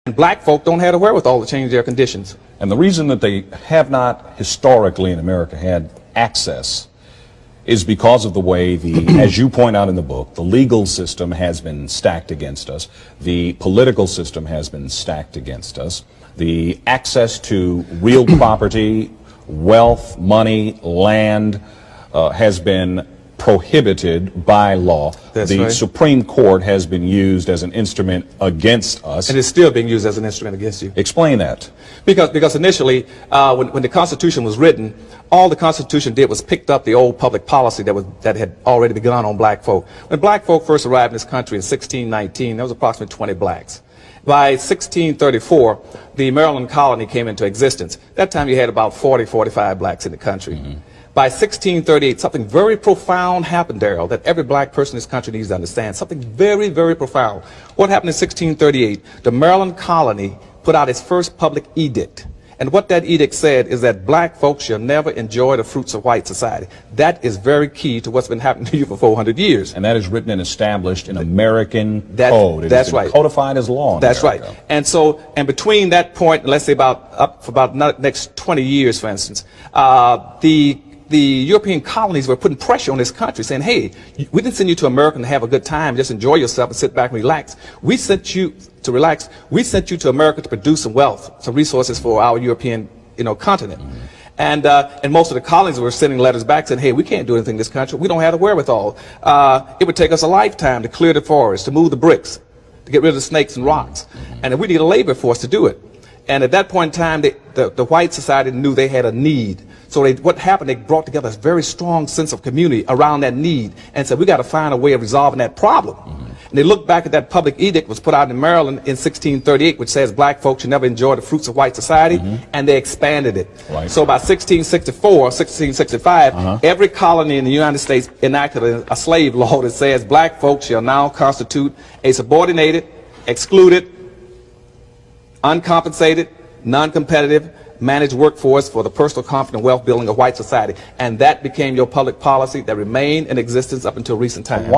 And black folk don't have the wherewithal to change their conditions. And the reason that they have not historically in America had access is because of the way as you point out in the book, the legal system has been stacked against us, the political system has been stacked against us, the access to real property, wealth, money, land has been prohibited by law. That's the right. Supreme Court has been used as an instrument against us. And it's still being used as an instrument against you. Explain that. Because initially, when the Constitution was written, all the Constitution did was picked up the old public policy that had already begun on black folk. When black folk first arrived in this country in 1619, there was approximately 20 blacks. By 1634, the Maryland colony came into existence. That time you had about 40, 45 blacks in the country. Mm-hmm. By 1638, something very profound happened, Darrell, that every black person in this country needs to understand. Something very, very profound. What happened in 1638? The Maryland colony put out its first public edict. And what that edict said is that black folks shall never enjoy the fruits of white society. That is very key to what's been happening to you for 400 years. And that is written and established in American code. That's right. Codified as law in That's America. Right. And so, and between that point, let's say up for about the next 20 years, for instance, the European colonies were putting pressure on this country, saying, hey, we didn't send you to America to have a good time, just enjoy yourself and sit back and relax. We sent you to relax. We sent you to America to produce some wealth, some resources for our European, continent. Mm-hmm. And most of the colonies were sending letters back saying, hey, we can't do anything in this country. We don't have the wherewithal. It would take us a lifetime to clear the forest, to move the bricks, to get rid of the snakes and rocks. Mm-hmm. And we need a labor force to do it. And at that point in time, the white society knew they had a need. So what happened, they brought together a very strong sense of community around that need and said, we got to find a way of resolving that problem. Mm-hmm. And they looked back at that public edict was put out in Maryland in 1638, which says black folks should never enjoy the fruits of white society, mm-hmm. and they expanded it. Right. So by 1664, 1665, every colony in the United States enacted a slave law that says black folks shall now constitute a subordinated, excluded, uncompensated, non-competitive, managed workforce for the personal comfort and wealth building of white society. And that became your public policy that remained in existence up until recent times.